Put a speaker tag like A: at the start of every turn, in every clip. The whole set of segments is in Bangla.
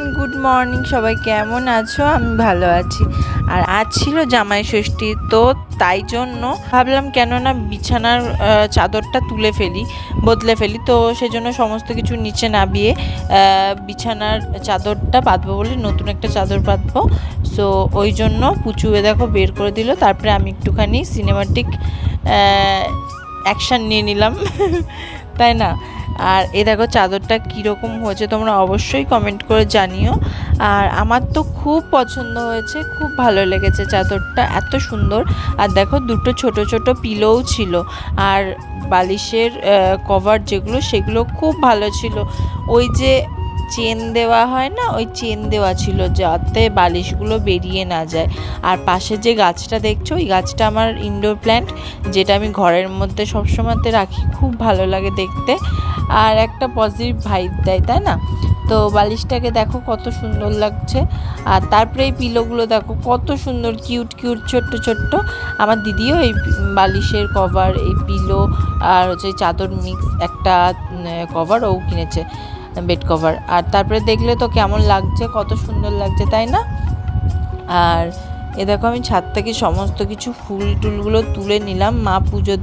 A: Everyone, good morning. সবাই কেমন আছো? আমি ভালো আছি। আর আজ ছিল জামাই ষষ্ঠী, তো তাই জন্য ভাবলাম কেননা বিছানার চাদরটা বদলে ফেলি। তো সেজন্য সমস্ত কিছু নিচে নামিয়ে বিছানার চাদরটা পাতবো বলে নতুন একটা চাদর পাতবো। সো ওই জন্য পুচুয়ে দেখো বের করে দিল। তারপরে আমি একটুখানি সিনেমাটিক অ্যাকশান নিয়ে নিলাম তাই না? আর এ দেখো চাদরটা কীরকম হয়েছে তোমরা অবশ্যই কমেন্ট করে জানিও। আর আমার তো খুব পছন্দ হয়েছে, খুব ভালো লেগেছে চাদরটা, এত সুন্দর। আর দেখো দুটো ছোট ছোট পিলোও ছিল, আর বালিশের কভার যেগুলো সেগুলো খুব ভালো ছিল। ওই যে চেন দেওয়া হয় না, ওই চেন দেওয়া ছিল যাতে বালিশগুলো বেরিয়ে না যায়। আর পাশে যে গাছটা দেখছো, ওই গাছটা আমার ইনডোর প্ল্যান্ট, যেটা আমি ঘরের মধ্যে সবসময়তে রাখি, খুব ভালো লাগে দেখতে আর একটা পজিটিভ ভাইব দেয়, তাই না? তো বালিশটাকে দেখো কত সুন্দর লাগছে। আর তারপরে এই পিলোগুলো দেখো কত সুন্দর, কিউট কিউট ছোট্ট ছোট্ট। আমার দিদিও এই বালিশের কভার, এই পিলো আর হচ্ছে চাদর মিক্স একটা কভার ও কিনেছে, বেড কভার। আর তারপরে দেখলে তো কেমন লাগছে, কত সুন্দর লাগছে, তাই না? আর এ দেখো আমি ছাদ থেকে সমস্ত কিছু ফুল টুলগুলো তুলে নিলাম। মা পুজো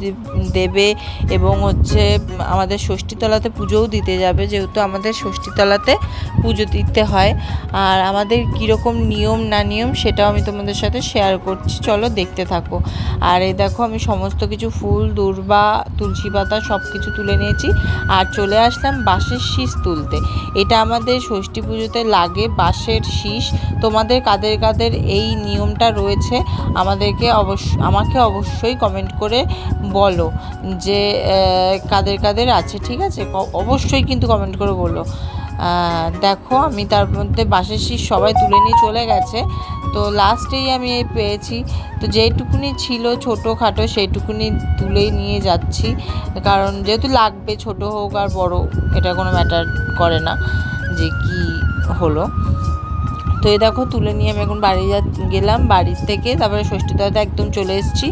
A: দেবে এবং হচ্ছে আমাদের ষষ্ঠীতলাতে পুজোও দিতে যাবে, যেহেতু আমাদের ষষ্ঠীতলাতে পুজো দিতে হয়। আর আমাদের কীরকম নিয়ম না নিয়ম সেটাও আমি তোমাদের সাথে শেয়ার করছি, চলো দেখতে থাকো। আর এই দেখো আমি সমস্ত কিছু ফুল, দূর্বা, তুলসী পাতা সব কিছু তুলে নিয়েছি। আর চলে আসলাম বাঁশের শীষ তুলতে। এটা আমাদের ষষ্ঠী পুজোতে লাগে, বাঁশের শীষ। তোমাদের কাদের কাদের এই নিয়মটা রয়েছে আমাকে অবশ্যই কমেন্ট করে বলো যে কাদের কাদের আছে, ঠিক আছে? অবশ্যই কিন্তু কমেন্ট করে বলো। দেখো আমি তার মধ্যে বাঁশের শীষ সবাই তুলে নিয়ে চলে গেছে, তো লাস্টেই আমি এই পেয়েছি। তো যেইটুকুনি ছিল ছোটোখাটো সেইটুকুনি তুলেই নিয়ে যাচ্ছি, কারণ যেহেতু লাগবে, ছোট হোক আর বড় এটা কোনো ম্যাটার করে না যে কি হলো। তো এই দেখো তুলে নিয়ে আমি এখন বাড়ি গেলাম। বাড়ির থেকে তারপরে ষষ্ঠীতলাতে একদম চলে এসেছি।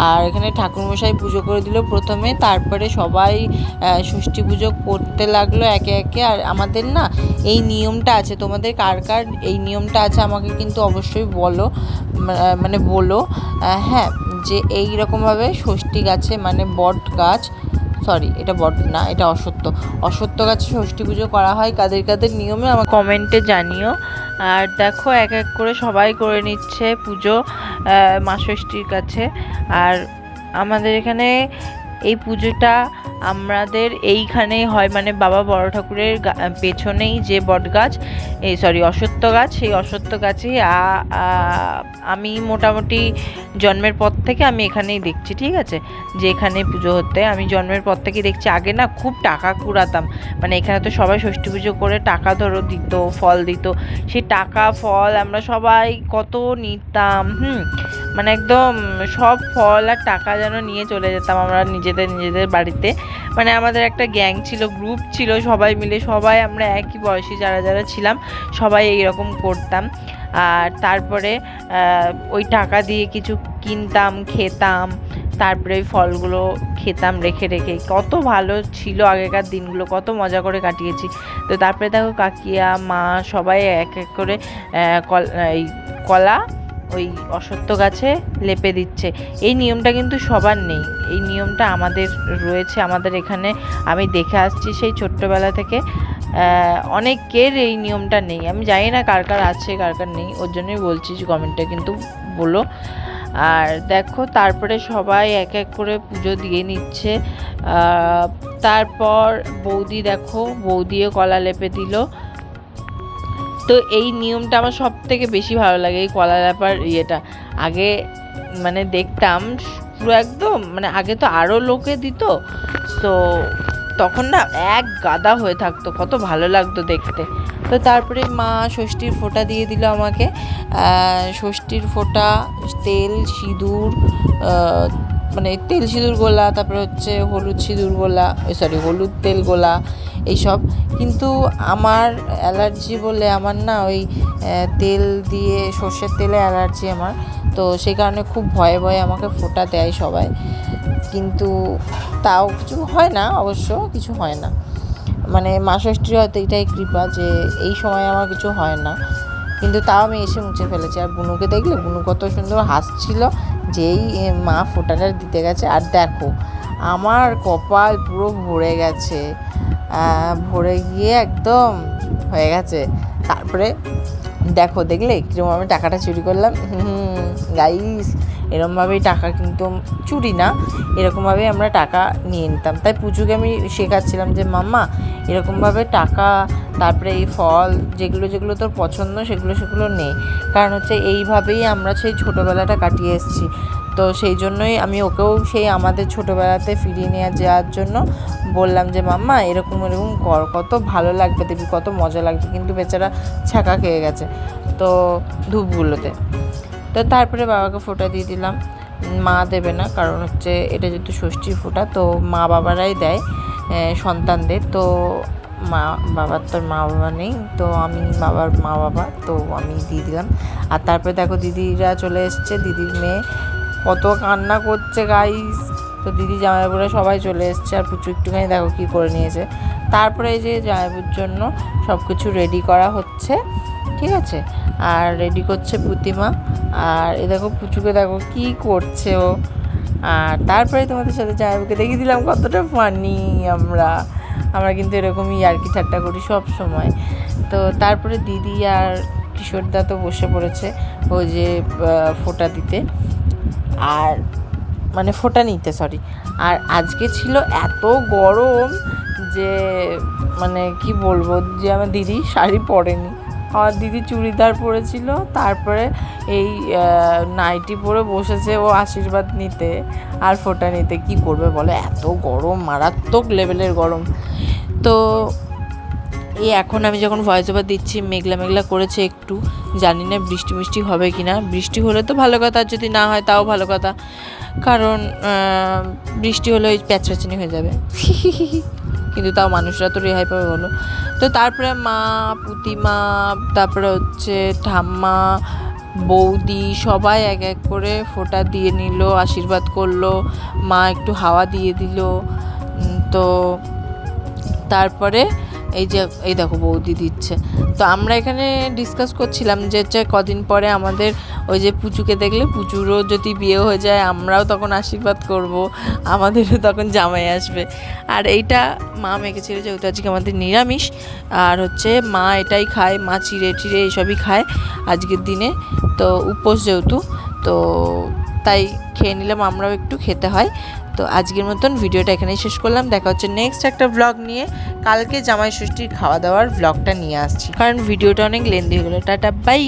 A: আর এখানে ঠাকুরমশাই পুজো করে দিল প্রথমে, তারপরে সবাই ষষ্ঠী পুজো করতে লাগলো একে একে। আর আমাদের না এই নিয়মটা আছে, তোমাদের কার কার এই নিয়মটা আছে আমাকে কিন্তু অবশ্যই বলো, মানে বলো হ্যাঁ, যে এই রকমভাবে ষষ্ঠী গাছে, মানে বট গাছ, সরি এটা বট না, এটা অশ্বত্থ গাছে ষষ্ঠী পুজো করা হয়। কাদের কাদের নিয়মে আমার কমেন্টে জানিও। আর দেখো এক এক করে সবাই করে নিচ্ছে পুজো মা ষষ্ঠীর কাছে। আর আমাদের এখানে এই পুজোটা আমাদের এইখানেই হয়, মানে বাবা বড় ঠাকুরের পেছনেই যে বট গাছ, অশ্বত্থ গাছ, সেই অশ্বত্থ গাছেই আমি মোটামুটি জন্মের পর থেকে আমি এখানেই দেখছি, ঠিক আছে? যে এখানে পুজো হতে আমি জন্মের পর থেকেই দেখছি। আগে না খুব টাকা কুড়াতাম, মানে এখানে তো সবাই ষষ্ঠী পুজো করে টাকা দিত, ফল দিত। সেই টাকা ফল আমরা সবাই কত নিতাম, মানে একদম সব ফল আর টাকা যেন নিয়ে চলে যেতাম আমরা নিজেদের বাড়িতে। মানে আমাদের একটা গ্যাং ছিল, গ্রুপ ছিল, সবাই মিলে, সবাই আমরা একই বয়সী যারা যারা ছিলাম সবাই এইরকম করতাম। আর তারপরে ওই টাকা দিয়ে কিছু কিনতাম, খেতাম, তারপরে ওই ফলগুলো খেতাম রেখে রেখে। কত ভালো ছিল আগেকার দিনগুলো, কত মজা করে কাটিয়েছি। তো তারপরে দেখো কাকিয়া, মা সবাই এক এক করে এই কলা ওই অশ্বত্থ গাছে লেপে দিচ্ছে। এই নিয়মটা কিন্তু সবার নেই, এই নিয়মটা আমাদের রয়েছে, আমাদের এখানে আমি দেখে আসছি সেই ছোট্টবেলা থেকে। অনেকের এই নিয়মটা নেই, আমি জানি না কার কার আছে কার কার নেই, ওর জন্যই বলছি যে কমেন্টে কিন্তু বলো। আর দেখো তারপরে সবাই এক এক করে পুজো দিয়ে নিচ্ছে। তারপর বৌদিও কলা লেপে দিল। তো এই নিয়মটা আমার সব থেকে বেশি ভালো লাগে, এই কলা লেপার ইয়েটা। আগে মানে দেখতাম পুরো একদম, মানে আগে তো আরও লোকে দিত, তো তখন না এক গাদা হয়ে থাকতো, কত ভালো লাগতো দেখতে। তো তারপরে মা ষষ্ঠীর ফোঁটা দিয়ে দিল আমাকে, ষষ্ঠীর ফোঁটা, তেল সিঁদুর, মানে তেল সিঁদুর গোলা, তারপরে হচ্ছে হলুদ সিঁদুর গোলা, হলুদ তেল গোলা এইসব। কিন্তু আমার অ্যালার্জি বলে আমার না ওই তেল দিয়ে, সর্ষের তেলে অ্যালার্জি আমার, তো সেই কারণে খুব ভয়ে ভয়ে আমাকে ফোঁটা দেয় সবাই, কিন্তু তাও কিছু হয় না, অবশ্য কিছু হয় না। মানে মা ষষ্ঠীর হয়তো এটাই কৃপা যে এই সময় আমার কিছু হয় না, কিন্তু তাও আমি এসে মুছে ফেলেছি। আর বুনুকে দেখলে, বুনু কত সুন্দর হাসছিল যেই মা ফোঁটাটা দিতে গেছে। আর দেখো আমার কপাল পুরো ভরে গেছে, ভরে গিয়ে একদম হয়ে গেছে। তারপরে দেখো দেখলে কীরকম আমি টাকাটা চুরি করলাম। গাইস এরকমভাবেই টাকা, কিন্তু চুরি না, এরকমভাবেই আমরা টাকা নিয়ে নিতাম। তাই পুজোকে আমি শেখাচ্ছিলাম যে মাম্মা এরকমভাবে টাকা, তারপরে এই ফল যেগুলো যেগুলো তোর পছন্দ সেগুলো নেই, কারণ হচ্ছে এইভাবেই আমরা সেই ছোটোবেলাটা কাটিয়ে এসেছি। তো সেই জন্যই আমি ওকেও সেই আমাদের ছোটোবেলাতে ফিরিয়ে নিয়ে যাওয়ার জন্য বললাম যে মাম্মা এরকম এরকম কর, কত ভালো লাগবে দেখবি, কত মজা লাগবে। কিন্তু বেচারা ছ্যাঁকা খেয়ে গেছে তো ধূপগুলোতে। তো তারপরে বাবাকে ফোঁটা দিয়ে দিলাম। মা দেবে না, কারণ হচ্ছে এটা যেহেতু ষষ্ঠীর ফোঁটা, তো মা বাবারাই দেয় সন্তানদের। তো বাবার তোর মা বাবা নেই, তো আমি বাবার মা বাবা, তো আমি দিয়ে দিলাম। আর তারপরে দেখো দিদিরা চলে এসছে, দিদির মেয়ে কত কান্না করছে গাইস। তো দিদি জামাইবাবুরা সবাই চলে এসছে, আর পুচু একটুখানি দেখো কী করে নিয়েছে। তারপরে এই যে জামাইবাবুর জন্য সব কিছু রেডি করা হচ্ছে, ঠিক আছে। আর রেডি করছে প্রতিমা। আর এ দেখো পুচুকে দেখো কী করছে ও। আর তারপরে তোমাদের সাথে জামাইবাবুকে দেখিয়ে দিলাম কতটা ফানি আমরা কিন্তু এরকমই আর কি ঠাট্টা করি সব সময়। তো তারপরে দিদি আর কিশোরদা তো বসে পড়েছে ওই যে ফোঁটা দিতে, আর মানে ফোঁটা নিতে সরি। আর আজকে ছিল এত গরম যে মানে কি বলবো, যে আমার দিদি শাড়ি পরেনি, আমার দিদি চুড়িদার পরেছিল, তারপরে এই নাইটি পরে বসেছে ও আশীর্বাদ নিতে আর ফোঁটা নিতে। কি করবে বলে, এত গরম, মারাত্মক লেভেলের গরম। তো এই এখন আমি যখন ভয়েস ওভার দিচ্ছি মেঘলা মেঘলা করেছে একটু, জানি না বৃষ্টি মিষ্টি হবে কি না। বৃষ্টি হলে তো ভালো কথা, আর যদি না হয় তাও ভালো কথা, কারণ বৃষ্টি হলে ওই প্যাচপ্যাচানি হয়ে যাবে। কিন্তু তাও মানুষরা তো রেহাই পাবে বলো। তো তারপরে মা, প্রতিমা, তারপরে হচ্ছে ঠাম্মা, বৌদি সবাই এক এক করে ফোঁটা দিয়ে নিল, আশীর্বাদ করলো। মা একটু হাওয়া দিয়ে দিল। তো তারপরে এই দেখো বৌদি দিচ্ছে। তো আমরা এখানে ডিসকাস করছিলাম যে কদিন পরে আমাদের ওই যে পুচুকে দেখলে, পুচুরও যদি বিয়ে হয়ে যায় আমরাও তখন আশীর্বাদ করব, আমাদেরও তখন জামাই আসবে। আর এইটা মা মেখেছিল যেহেতু আজকে আমাদের নিরামিষ, আর হচ্ছে মা এটাই খায়, মা চিড়ে টিড়ে এইসবই খায় আজকের দিনে, তো উপোস যেহেতু, তো তাই খেয়ে নিলাম, আমরাও একটু খেতে হয়। তো আজকের মতন ভিডিওটা এখানেই শেষ করলাম। দেখা হচ্ছে নেক্সট একটা ব্লগ নিয়ে। কালকে জামাই ষষ্ঠীর খাওয়া দাওয়ার ব্লগটা নিয়ে আসছি, কারণ ভিডিওটা অনেক লেন্দি হয়ে গেলো। Tata bye.